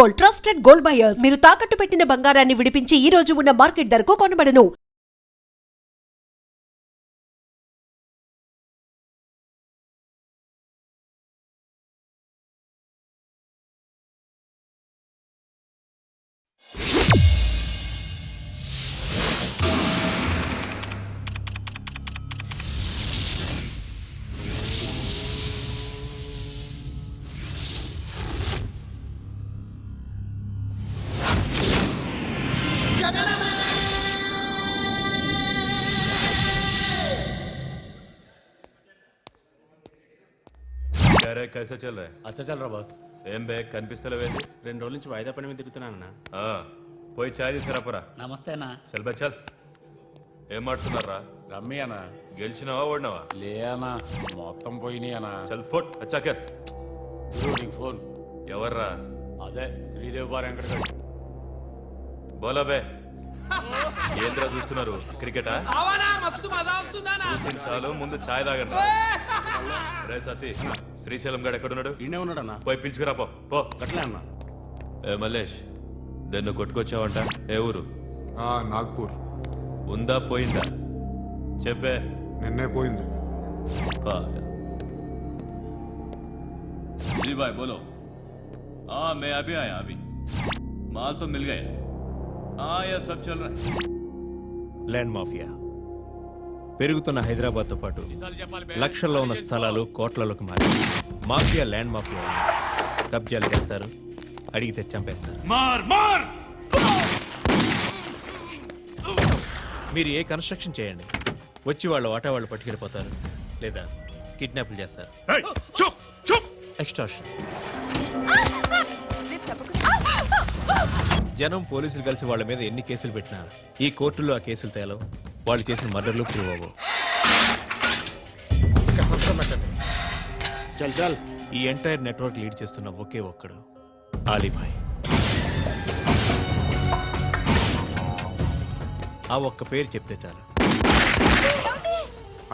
Gold, trusted gold buyers. మీరు తాకట్టు పెట్టిన బంగారాన్ని విడిపించి ఈ రోజు ఉన్న మార్కెట్ ధరకు కొనబడను. कैसा चल रहा है? अच्छा चल रहा बस. ఏం బే కనిపిస్తలేవేంది? 2 రోజుల నుంచి వాయిదా పని మీద తిరుగుతున్నానన్నా. పోయి చాయ్ తీసుకురాపరా. నమస్తే అన్న. చల్ బే చల్. ఏం మాట్లాడుతున్నారా? రమ్మి అన్న. గెలిచినావా ఓడినావా? లే అన్న, మొత్తం పోయినాయి అన్న. చల్ ఫోట్ అచ్చాకర్. నీకు ఫోన్ ఎవర్రా? అదే శ్రీదేవ్ బార్ వెంకటగడ్. బోలా బే. ఏంద్రా చూస్తున్నారు? క్రికెటా? చాలు ముందు ఛాయ్ తాగండి. రే సతీ, శ్రీశైలం గడు ఎక్కడున్నాడు? ఈయనే ఉన్నాడన్నా. పోయి పిలుచుకురా పో. అట్లే అన్న. ఏ మల్లేష్, దన్ను కొట్టుకొచ్చావంట? ఏ ఊరు? నాగ్పూర్. ఉందా పోయిందా చెప్పే. నిన్నే పోయింది. जी भाई बोलो. हाँ मैं अभी आया अभी. माल तो मिल गया. हाँ यह सब चल रहा है. ల్యాండ్ మాఫియా పెరుగుతున్న హైదరాబాద్తో పాటు లక్షల్లో ఉన్న స్థలాలు కోట్లలోకి మారి మాఫియా ల్యాండ్ మాఫియా కబ్జాలు చేస్తారు, అడిగితే చంపేస్తారు. మీరు ఏ కన్స్ట్రక్షన్ చేయండి, వచ్చి వాళ్ళు వాటా వాళ్ళు పట్టుకెళ్ళిపోతారు, లేదా కిడ్నాప్లు చేస్తారు. ఎక్స్టార్షన్. జనం పోలీసులు కలిసి వాళ్ళ మీద ఎన్ని కేసులు పెట్టినా ఈ కోర్టుల్లో ఆ కేసులు తేలవు, వాళ్ళు చేసిన మర్డర్లు ప్రూవ్ అవ్వవు. చల్ చల్. ఈ ఎంటైర్ నెట్వర్క్ లీడ్ చేస్తున్న ఒకే ఒక్కడు ఆలీభాయ్. ఆ ఒక్క పేరు చెప్తే చాలు.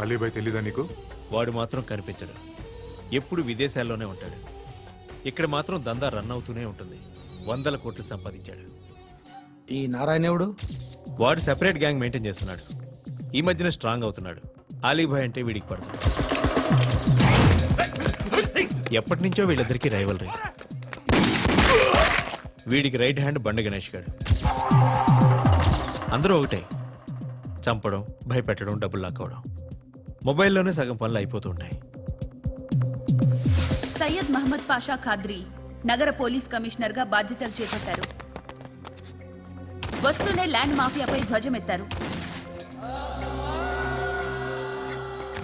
అలీభాయ్ తెలీదా నీకు? వాడు మాత్రం కనిపించడు, ఎప్పుడు విదేశాల్లోనే ఉంటాడు. ఇక్కడ మాత్రం దందా రన్ అవుతూనే ఉంటుంది. 100 కోట్లు సంపాదించాడు. ఈ నారాయణవుడు వాడు సెపరేట్ గ్యాంగ్ మెయింటైన్ చేస్తున్నాడు. ఈ మధ్యన స్ట్రాంగ్ అవుతున్నాడు. ఆలీభాయ్ అంటే వీడికి పడుతుంది. ఎప్పటి నుంచో వీళ్ళిద్దరికీ రైవల్రీ. వీడికి రైట్ హ్యాండ్ బండ గణేష్ గాడు. అందరూ ఒకటే, చంపడం, భయపెట్టడం, డబ్బులు లాక్కోవడం. మొబైల్లోనే సగం పనులు అయిపోతూ ఉంటాయి. సయ్యద్ మహమ్మద్ పాషా ఖాద్రీ నగర పోలీస్ కమిషనర్ గా బాధ్యతలు చేపట్టారు. వస్తూనే ల్యాండ్ మాఫియాపై ధ్వజమెత్తారు.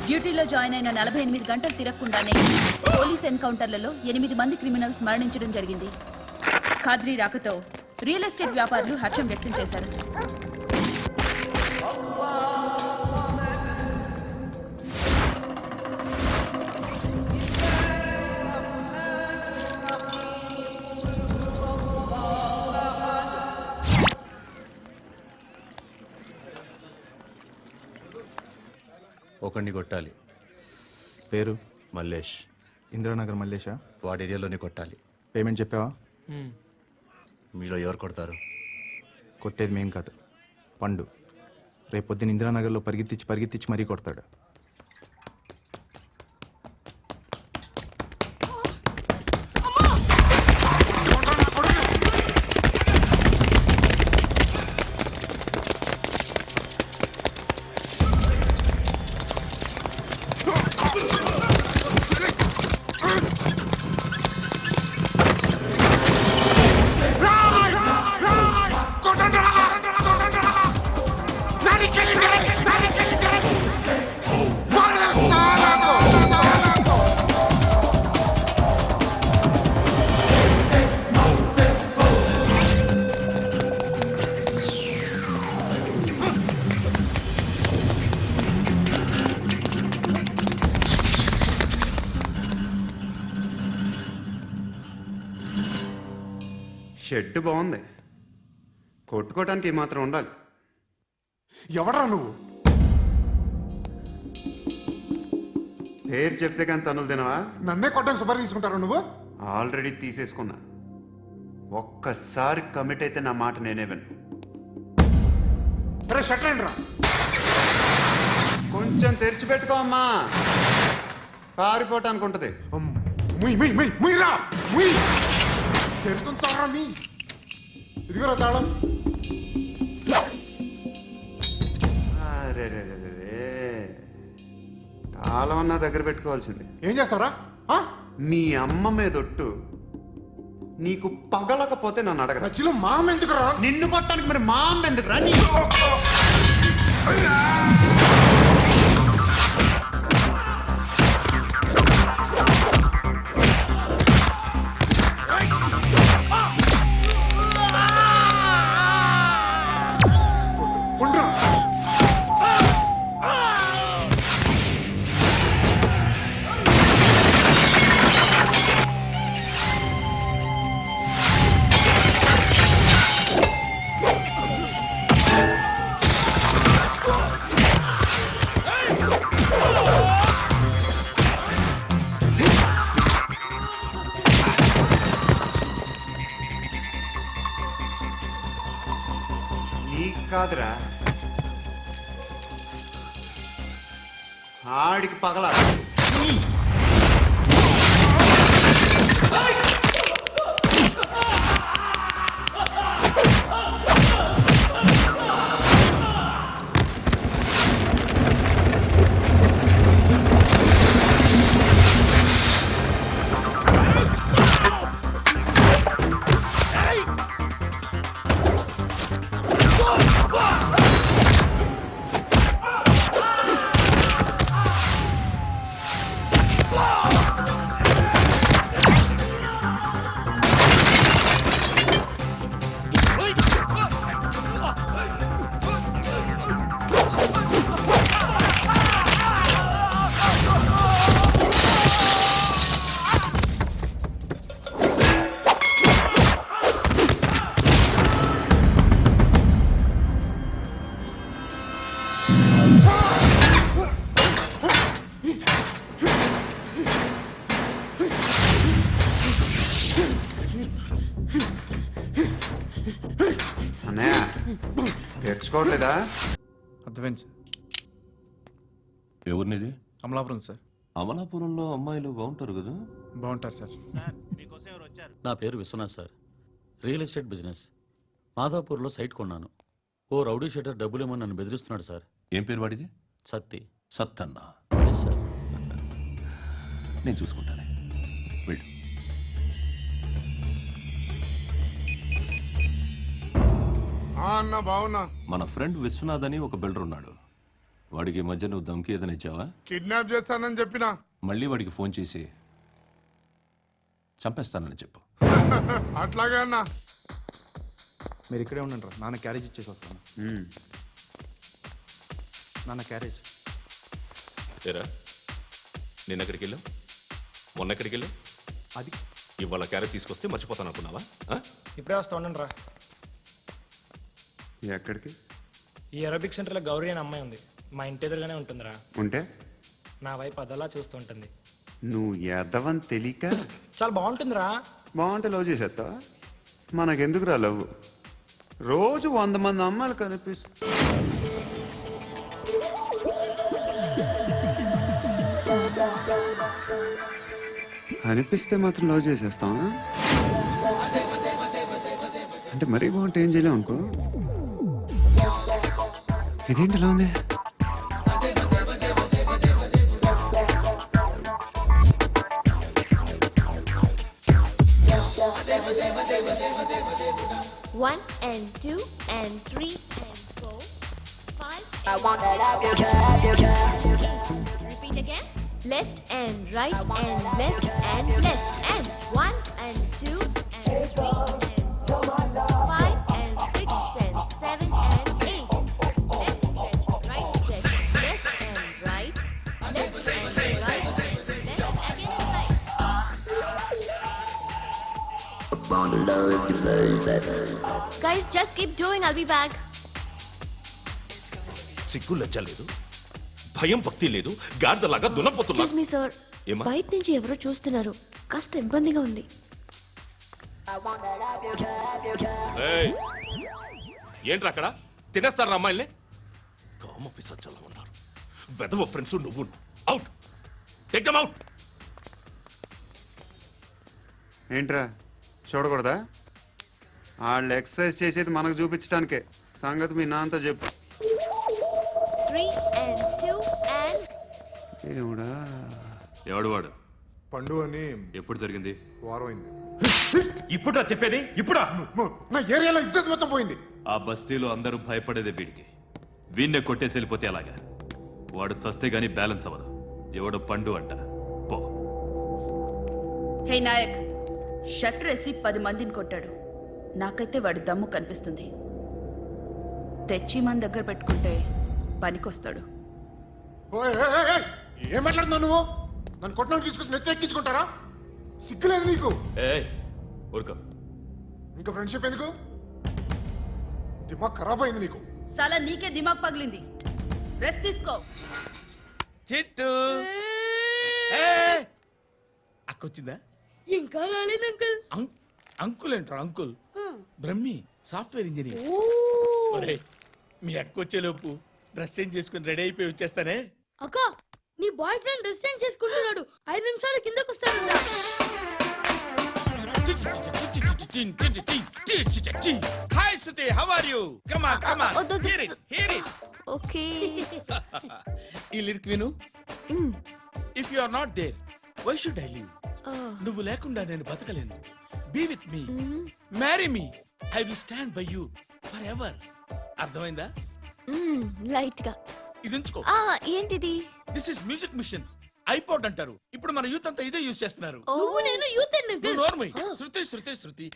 డ్యూటీలో జాయిన్ అయిన 48 గంటలు తిరగకుండానే పోలీస్ ఎన్కౌంటర్లలో 8 మంది క్రిమినల్స్ మరణించడం జరిగింది. ఖాద్రీ రాకతో రియల్ ఎస్టేట్ వ్యాపారులు హర్షం వ్యక్తం చేశారు. ఒకడిని కొట్టాలి. పేరు? మల్లేష్. ఇందిరానగర్ మల్లేషా? వాడి ఏరియాలోనే కొట్టాలి. పేమెంట్ చెప్పావా? మీలో ఎవరు కొడతారు? కొట్టేది మేం కాదు, పండు. రేపు పొద్దున ఇందిరానగర్లో పరిగెత్తించి మరీ కొడతాడు. షెడ్ బాగుంది, కొట్టుకోవటానికి ఏమాత్రం ఉండాలి. ఎవరా నువ్వు? పేరు చెప్తే కానీ తనులు తినవా? నన్నే కొట్టడానికి సుపారీ తీసుకుంటారా నువ్వు? ఆల్రెడీ తీసేసుకున్నా. ఒక్కసారి కమిట్ అయితే నా మాట నేనే విను. అరే షట్ రా. కొంచెం తెరిచిపెట్టుకో అమ్మా, పారిపోవటానికి ఉంటుంది. ముయ్ ముయ్ ముయ్ ముయ్ రా ముయ్. తెరుస్తుంచారా మీ? ఇదిగోరా తాళం. అరే తాళం నా దగ్గర పెట్టుకోవాల్సింది. ఏం చేస్తారా? మీ అమ్మ మీదొట్టు నీకు పగలకపోతే నన్ను అడగరా. మధ్యలో మామ ఎందుకు రా? నిన్ను కొట్టడానికి మరి మా అమ్మ ఎందుకు రా? ఉండ్రా. నీకు కాదురా, ఆడికి పగల. అన్నయ్య తెచ్చుకోవట్లేదా? అర్థమైంది సార్. ఎవరినిది? అమలాపురం సార్. అమలాపురంలో అమ్మాయిలు బాగుంటారు కదా? బాగుంటారు సార్. నా పేరు Vishwanath sir. Real estate business. మాదాపూర్లో సైట్ కొన్నాను. ఓ రౌడీ షెటర్ డబ్బులు ఏమో నన్ను బెదిరిస్తున్నాడు సార్. ఏం పేరు వాడిది? సత్తి. సత్తన్న. Yes sir. నేను చూసుకుంటానే, వెళ్ళు. అన్న బావున్నా. మన ఫ్రెండ్ విశ్వనాథ్ అని ఒక బిల్డర్ ఉన్నాడు. వాడికి ఈ మధ్య నువ్వు ధమ్కి ఏదైనా ఇచ్చావా? కిడ్నాప్ చేస్తానని చెప్పినా. మళ్ళీ వాడికి ఫోన్ చేసి చంపేస్తానని చెప్పు. అట్లాగే అన్న. మీరు ఇక్కడే ఉండండి రా, నాన్న క్యారేజ్ ఇచ్చేసి వస్తాను. నాన్న క్యారేజ్. ఏరా, నిన్న ఎక్కడికి వెళ్ళావు? మొన్న ఎక్కడికి వెళ్ళావు? అది ఇవాళ క్యారెట్ తీసుకొస్తే మర్చిపోతాను అనుకున్నావా? ఇప్పుడే వస్తా ఉండండి రా. ఎక్కడికి? ఈ అరబిక్ సెంటర్లో గౌరీ అనే అమ్మాయి ఉంది. మా ఇంటి ఎదురుగానే ఉంటుందిరా. ఉంటే నా వైపు అదలా చూస్తూ ఉంటుంది. నువ్వు ఎదవని తెలియక చాలా బాగుంటుందిరా. బాగుంటే లవ్ చేసేస్తావా? మనకెందుకురా లవ్? రోజు 100 మంది అమ్మాయిలు కనిపిస్తే మాత్రం లవ్ చేసేస్తాం. అంటే మరీ బాగుంటే ఏం చేయలేం అనుకో. ఇదేంటి ఇలా ఉంది? One and two and three and four, five. I want that up your cap. Repeat again. Left and right and left and left and one and two and three and four, five and six and seven and eight. Left stretch, right stretch, left and right, left and right and left again and right. Guys, just keep doing. I'll be back. సిగ్గు లజ్జ లేదు, భయం భక్తి లేదు, గాడిదలాగా దున్నపోతున్నా. Excuse me, sir. ఏమ్మా? బయట నుంచి ఎవరో చూస్తున్నారు. కాస్త ఇబ్బందిగా ఉంది. I want that up your cap. ఏంట్రా అక్కడ తినేస్తారా అమ్మాయిల్ని? కామ పిశాచాలా ఉన్నారు. వెదవ ఫ్రెండ్స్ నువ్వు. Out, take them out. ఏంట్రా చూడకూడదా? వాళ్ళు ఎక్సర్సైజ్ చేసేది మనకు చూపించడానికే. సంగతి మీ నాన్నతో చెప్పు. 3 and 2 and ఏమిడా ఎవడు వాడు? పండు అని ఎప్పుడు జరిగింది? వారం అయింది. ఇప్పుడా చెప్పేది? ఇప్పుడా? నా ఏరియాలో ఇజ్జత్ మొత్తం పోయింది. ఆ బస్తీలో అందరూ భయపడేదే వీడికి. వీణ్ణే కొట్టేసి వెళ్ళిపోతే అలాగా? వాడు చస్తే గానీ బ్యాలెన్స్ అవ్వదు. ఎవడో పండు అంట. పో. హే నాయక్, షట్టర్ వేసి 10 మందిని కొట్టాడు. నాకైతే వాడి దమ్ము కనిపిస్తుంది. తెచ్చి మన దగ్గర పెట్టుకుంటే పనికొస్తాడు. ఓయ్, ఏయ్, ఏయ్, ఏయ్, ఏం మాట్లాడుతున్నావు నువ్వు? నన్ను కొట్టడానికి తీసుకొచ్చి నెత్తి ఎక్కించుకుంటారా? సిగ్గులేదు నీకు? ఏయ్ ఊరుకో. ఇంకా ఫ్రెండ్షిప్ ఎందుకు? దిమాగ్ ఖరాబ్ అయింది నీకు. సాలా నీకే దిమాగ్ పగిలింది. రెస్ట్ తీసుకో. చిట్టు అక్కొచ్చిందా? ఇంకా రాలేదు అంకుల్. అంకుల్ ఏంట్రా అంకుల్? Brahmi software engineer. ఒరేయ్, మీ అక్కొచ్చేలోపు డ్రెస్ చేంజ్ చేసుకుని రెడీ అయిపోయి వచ్చేస్తానే. అక్క, నీ బాయ్ ఫ్రెండ్ డ్రెస్ చేంజ్ చేసుకుంటున్నాడు. 5 నిమిషాలు కిందకు వస్తాడు. Hi Shruti, how are you? Come on come on, hear it hear it. Okay. ఈ లిరిక్ విను. If you are not there why should I live? నువ్వు లేకుండా నేను బతకలేను. Be with me, marry me, I will stand by you forever ఎవర్. అర్థమైందా? Light గా. ఇది ఉంచుకో. ఏంటిది? This is music machine. IPod అంటారు. ఇప్పుడు మన యూత్ అంతా ఇదే యూజ్ చేస్తున్నారు. నువ్వు నేను యూత్ నువ్వు నోర్మై. శృతి శృతి శృతి.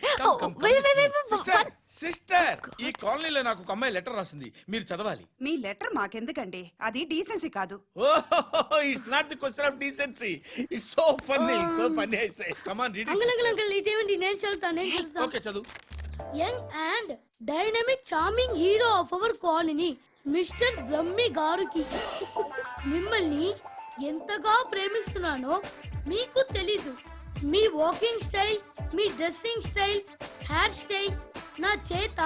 సిస్టర్, ఈ కాలనీలో నాకు ఒక అమ్మాయి లెటర్ రాసింది, మీరు చదవాలి. మీ లెటర్ మాకెందుకండి? అది డీసెన్సీ కాదు. Oh, it's not the question of decency. It's so funny, so funny. I say come on read uncle ఇదేంటి? నేను చదువుతాను. ఓకే చదువు. Young and dynamic charming hero of our colony mister Brahmi గారికి మిమ్మల్ని ఎంతగా ప్రేమిస్తున్నానో మీకు తెలీదు. మీ వాకింగ్ స్టైల్, మీ డ్రెస్సింగ్ స్టైల్, హెయిర్ స్టైల్ నా చేత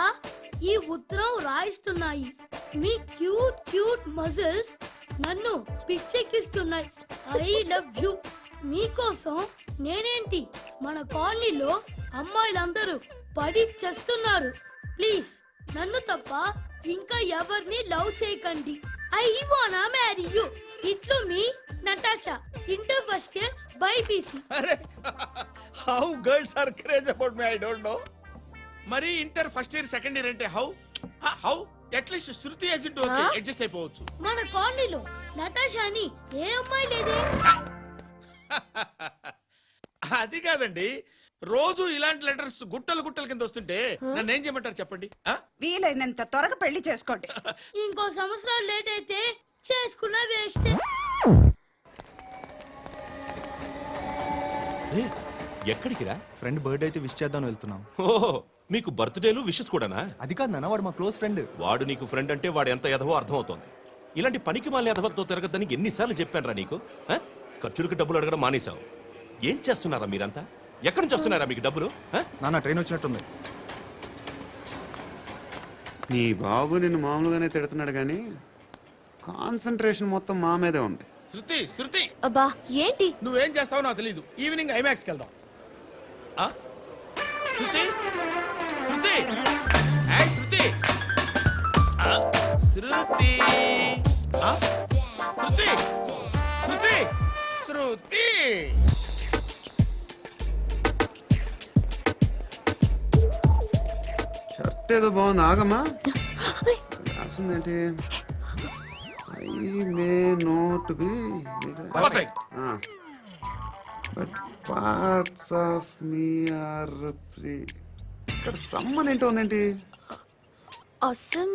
ఈ ఉత్తరం రాయిస్తున్నాయి. మీ క్యూట్ క్యూట్ మజిల్స్ నన్ను పిచ్చెక్కిస్తున్నాయి. I love you. మీకోసం నేనేంటి, మన కాలనీలో అమ్మాయిలందరూ పడి చేస్తున్నారు. ప్లీజ్ నన్ను తప్ప ఇంకా ఎవరిని లవ్ చేయకండి. ఐ వానా మ్యారీ యూ. ఇట్లు మీ Natasha, inter first year BiPC. అరే, how girls are craze about me I don't know. మరి inter first year second year అంటే how how at least Shruti agent okay adjust అయిపోవచ్చు. మన కాలనీలో నటాషా అని ఏ అమ్మాయి లేదే. అది కాదండి, రోజు ఇలాంటి లెటర్స్ గుట్టలు గుట్టల కింద వస్తుంటే నన్ను ఏం చేయమంటారు చెప్పండి? వీలైనంత త్వరగా పెళ్లి చేసుకోండి. ఇంకో సంవత్సరాలు లేట్ అయితే చేసుకున్న వేస్ట్. ఎక్కడికి రా? ఫ్రెండ్ బర్త్డే అయితే విష్ చేద్దాం వెళ్తున్నాం. ఓహో, మీకు బర్త్డేలు విషెస్ కూడానా? అది కాదు నాన్న, వాడు మా క్లోజ్ ఫ్రెండ్. వాడు నీకు ఫ్రెండ్ అంటే వాడు ఎంత ఎదవో అర్థమవుతోంది. ఇలాంటి పనికి మాలిన ఎదవలతో తిరగద్దని ఎన్నిసార్లు చెప్పానురా నీకు? ఖర్చులకు డబ్బులు అడగడం మానేశావు. ఏం చేస్తున్నారా మీరంతా? ఎక్కడి నుంచి వస్తున్నారా మీకు డబ్బులు? నాన్న ట్రైన్ వచ్చినట్టుంది. నీ బాబు నిన్ను మామూలుగానే తిడుతున్నాడు కానీ కాన్సన్ట్రేషన్ మొత్తం మా మీదే ఉంది. శృతి శృతి, అబ్బా ఏంటి? నువ్వేం చేస్తావో నాకు తెలీదు. ఈవినింగ్ ఐమాక్స్కి వెళ్దాం. శృతి శృతి శృతి శృతి శృతి శృతి శృతి. షర్ట్ ఏదో బాగుంది, ఆగమ్మా. రాసిందేంటి? I may not be perfect. But parts of me are free. ఇక్కడ సమ్మన్ ఏంటో ఉందేంటి? awesome.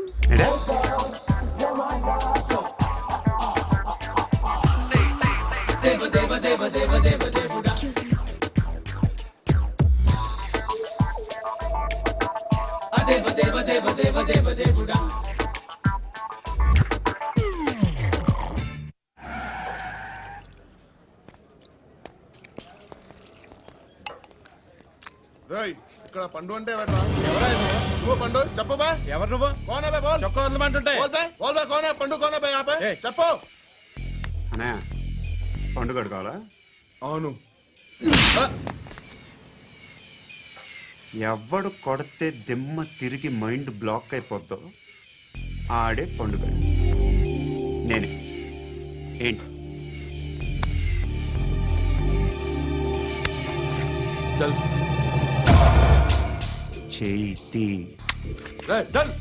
రేయ్, ఇక్కడ పండు పండు అంటే ఎవరా నువ్వు పండు చెప్పు బా ఎవరు నువ్వు కోనా బే బోల్ చొక్కా వదలమంటుంటే బోల్ బే కోనా పండు కోనా బే ఆపే చెప్పు అనే పండుగ కావాలా? అవును ఎవడు కొడితే దిమ్మ తిరిగి మైండ్ బ్లాక్ అయిపోద్దో ఆడే పండుగ. నేనే. ఏంటి? చల్ చేతి చల్ చల్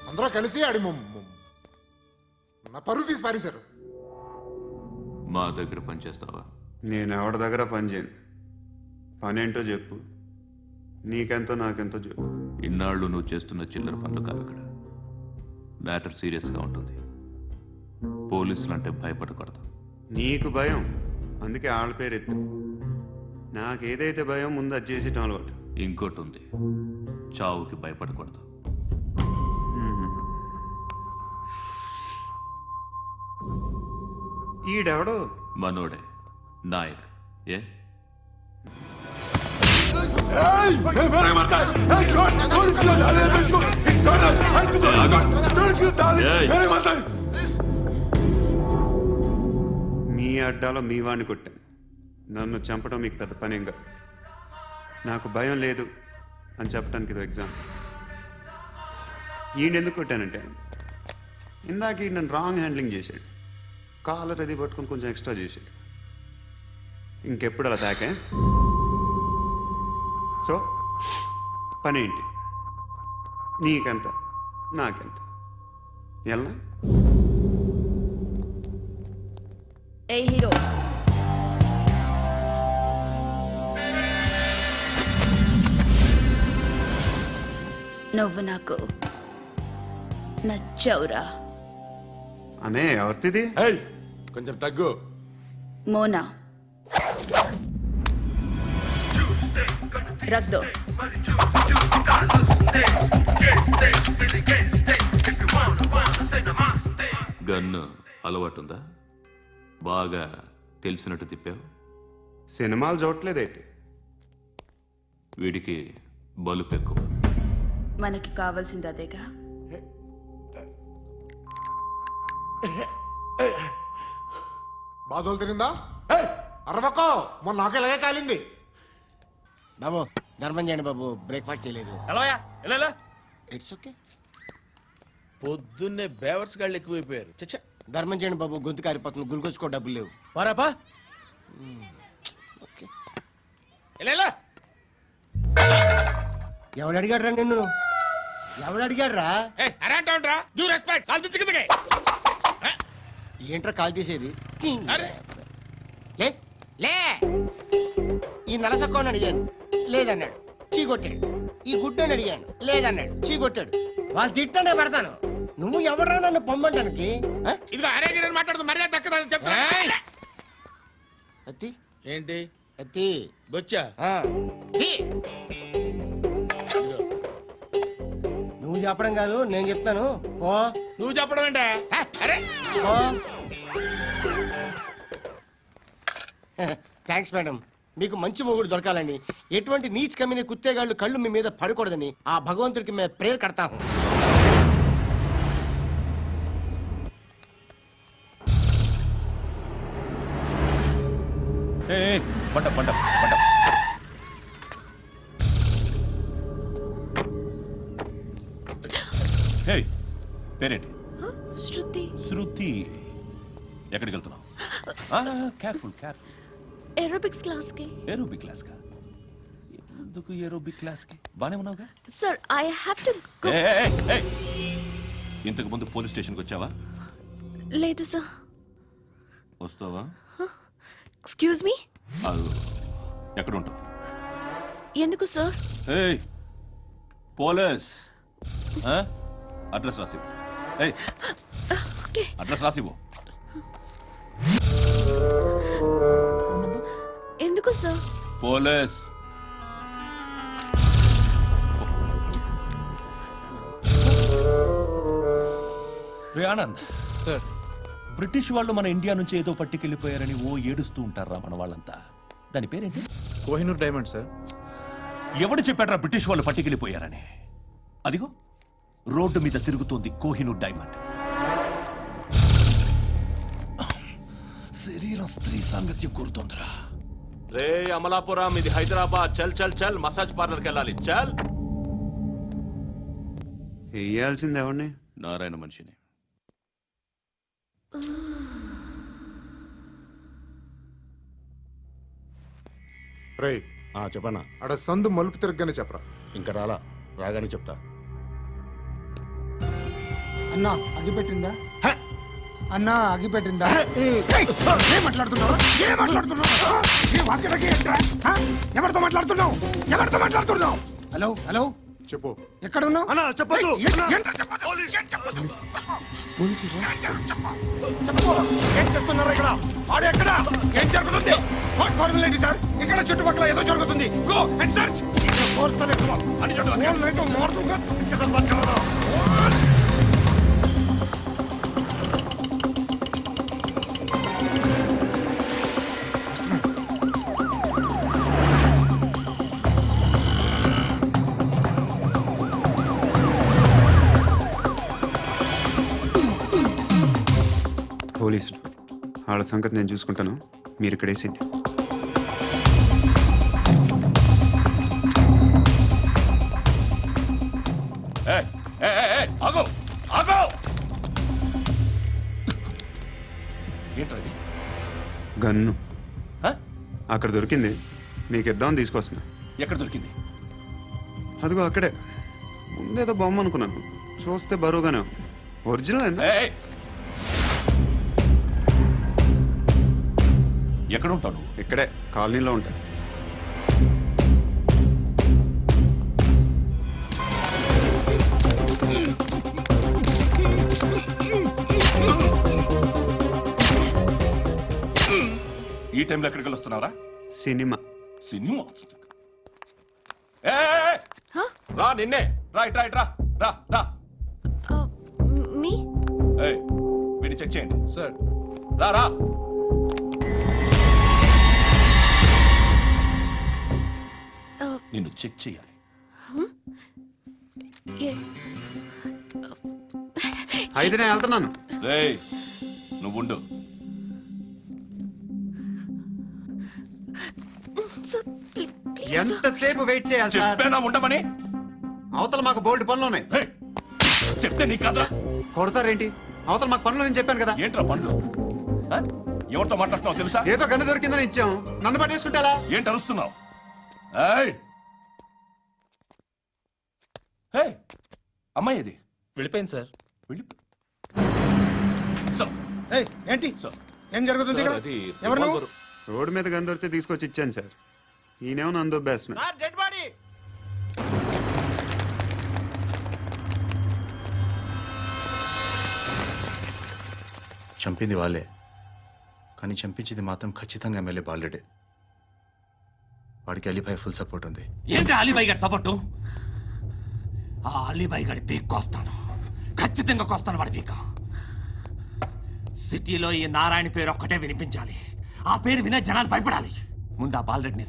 అందరూ కలిసి ఆడి నా పరువు తీసి పారేశారు. మా దగ్గర పనిచేస్తావా? నేను ఎవరి దగ్గర పని చేయను. పని ఏంటో చెప్పు. నీకెంతో నాకెంతో చెప్పు. ఇన్నాళ్ళు నువ్వు చేస్తున్న చిల్లర పనులు కావు ఇక్కడ. మ్యాటర్ సీరియస్గా ఉంటుంది. పోలీసులు అంటే భయపడకూడదు. నీకు భయం, అందుకే ఆళ్ళ పేరు ఎత్తు. నాకేదైతే భయం ముందు అది చేసేటం అలవాటు. ఇంకోటి ఉంది, చావుకి భయపడకూడదు. ఈడెవడో మనోడే నాయక్. ఏ మీ అడ్డాలో మీ వాడిని కొట్టాను. నన్ను చంపడం మీకు పెద్ద పనేం కాదు. నాకు భయం లేదు అని చెప్పడానికి ఇది ఎగ్జామ్. ఈయన ఎందుకు కొట్టానంటే ఇందాక ఈయన నన్ను రాంగ్ హ్యాండ్లింగ్ చేశాడు. కాలర్ అది పట్టుకొని కొంచెం ఎక్స్ట్రా చేశాడు. ఇంకెప్పుడు అలా తాకే. సో పని ఏంటి? నీకెంత నాకెంత ఎలా? ఏ హీరో, నువ్వు నాకు నచ్చావురా. అనే ఎవరిది? కొంచెం తగ్గు. మోనా రక్ దో. గన్ను అలవాటుందా? బాగా తెలిసినట్టు తిప్పావు. సినిమాలు చూడట్లేదేంటి? వీడికి బలుపు ఎక్కువ. మనకి కావాల్సింది అదేగా. బాధలు తిరిందా? అరవకో, మొన్న నాకు ఇలాగే కాలింది. బాబు ధర్మం చేయండి బాబు, బ్రేక్ఫాస్ట్ చేయలేదు. ఎలా ఇట్స్ ఓకే. పొద్దున్నే బేవర్స్ గాళ్ళు ఎక్కువైపోయారు. చచ్చా, ధర్మం చేయండి బాబు, గొంతు కారిపోతుంది, గురికొచ్చుకో డబ్బులు లేవు. పారాపా. ఓకే. ఎలా ఎవడు అడిగాడు రా నిన్ను? ఎవడు అడిగాడు రా? అరేంటా డ్యూ రెస్పెక్ట్. కాల్ తెచ్చి కిందకి. ఏంట్రా కాల్ తీసేది? అరే లే లే. ఈ నలసక్కని అడిగాను, లేదన్నాడు, చీ కొట్టాడు. ఈ గుడ్డని అడిగాను, లేదన్నాడు, చీ కొట్టాడు. వాళ్ళు తిట్టానే పెడతాను. నువ్వు ఎవడరా నన్ను పొమ్మంటానికి? ఇదిగో అరే గిరని మాట్లాడుతూ మర్యాద దక్కదని చెప్తా. అత్తి ఏంటి అత్తి బొచ్చా? నువ్వు చెప్పడం కాదు, నేను చెప్తాను. ఓ నువ్వు చెప్పడం ఏంటే? అరే థ్యాంక్స్ మేడం. మీకు మంచి మొగుడు దొరకాలని, ఎటువంటి నీచ్ కమ్మిన కుత్తేగాళ్ళు కళ్ళు మీ మీద పడకూడదని ఆ భగవంతుడికి మేము ప్రేయర్ కడతాము. పంట పంట పంట. హే, పేరేంటి? శృతి. శృతి. ఎక్కడికి వెళ్తున్నావు? Careful careful. ఏరోబిక్స్ క్లాస్ కి. ఏరోబిక్ క్లాస్ కా? ఎందుకు ఏరోబిక్ క్లాస్ కి? బానే ఉన్నావుగా? Sir I have to go. ఇంతకు ముందు పోలీస్ స్టేషన్కి వచ్చావా? లేదు సార్. వస్తావా? Excuse me. అది ఎక్కడ ఉంటావు? ఎందుకు సార్? ఏయ్ పోలీస్, అడ్రస్ రాసివ్వు. ఏయ్ అడ్రస్ రాసివ్వు. ఎందుకు సార్? పోలీస్. రే ఆనంద్ సార్, బ్రిటిష్ వాళ్ళు మన ఇండియా నుంచి ఏదో పట్టుకెళ్ళిపోయారని ఓ ఏడుస్తూ ఉంటారా మన వాళ్ళంతా. దాని పేరేంటి? Kohinoor diamond sir. ఎవడు చెప్పాడ్రా బ్రిటిష్ వాళ్ళు పట్టుకెళ్ళిపోయారని? అదిగో రోడ్డు మీద తిరుగుతోంది కోహినూర్ డైమండ్. శరీరం స్త్రీ సాంగత్యం కోరుతోందిరా. రే అమలాపురం, ఇది హైదరాబాద్. చల్ చల్ చల్, మసాజ్ పార్లర్కి వెళ్ళాలి. చల్. వేయాల్సింది ఎవరిని? నారాయణ మనిషిని. రేయ్ చెప్పన్నా. ఆడ సందు మలుపు తిరగగానే చెప్పరా. ఇంకా రాలా, రాగానే చెప్తా. అన్నా అగిపెట్టిందా? అన్నా అగిపెట్టిందా? ఏం మాట్లాడుతున్నావు? ఎవరితో మాట్లాడుతున్నావు? ఎవరితో మాట్లాడుతున్నావు? హలో హలో, చెప్పు. ఎక్కడ ఉన్నావు? అన్నా చెప్పదు. ఏం చేస్తున్నారు ఇక్కడ? ఆడు ఎక్కడ? ఏం జరుగుతుంది? వాట్ ఫార్ములేంటి సార్? ఇక్కడ చుట్టుపక్కల ఏదో జరుగుతుంది. Go and search. పోలీసులు వాళ్ళ సంగతి నేను చూసుకుంటాను, మీరు ఇక్కడ వేసేయండి. ఏంటది? గన్ను అక్కడ దొరికింది, మీకు ఇద్దామని తీసుకొస్తున్నా. ఎక్కడ దొరికింది? అదిగో అక్కడే. ముందేదో బొమ్మ అనుకున్నాను, చూస్తే బరువుగానే ఉంది. ఒరిజినల్ అండి. ఎక్కడ ఉంటాను? ఇక్కడే కాలనీలో ఉంటా. ఈ టైంలో ఎక్కడికి వస్తున్నావురా? సినిమా. సినిమా? రా నిన్నే. రైట్ రైట్ రా రా రా. మీ వీడిని చెక్ చేయండి సార్. రా రా. నిన్ను చెక్ చేయాలి. అయితే నేను వెళ్తున్నాను. రేయ్ నువ్వుండు. ఎంతసేపు వెయిట్ చేయాలి సార్? చెప్పేనా ఉండమని? అవతల మాకు బోల్డ్ పనులు ఉన్నాయి. చెప్తే నీ కదా కొడతారేంటి? అవతల మాకు పనులు నేను చెప్పాను కదా. ఏంట్రా పండ్లు? ఎవరితో మాట్లాడుతున్నావు తెలుసా? ఏదో గన్ను దొరికిందని ఇచ్చాం, నన్ను పట్టేసుకుంటా. ఏంటి అరుస్తున్నావు? అమ్మాయి ఇది వెళ్ళిపోయింది సార్. ఏంటి ఏం జరుగుతుంది ఇక్కడ? ఎవరు నువ్వు? రోడ్డు మీద గన్ను దొరికితే తీసుకొచ్చి ఇచ్చాను సార్. ఈయనేమో నన్ను దొబ్బేస్తున్నా. Dead body. చంపింది వాళ్ళే, కానీ చంపించింది మాత్రం ఖచ్చితంగా ఎమ్మెల్యే బాలుడే. వాడికి అలీభాయ్ ఫుల్ సపోర్ట్ ఉంది. ఏంటి అలీబాయి గారి సపోర్టు? ఆ అలీబాయి గారి పీక్ కోస్తాను, ఖచ్చితంగా కోస్తాను వాడి పీక. సిటీలో ఈ నారాయణ పేరు ఒక్కటే వినిపించాలి. ఆ పేరు వినే జనాలు భయపడాలి. ముందు ఆ బాలరెడ్డిని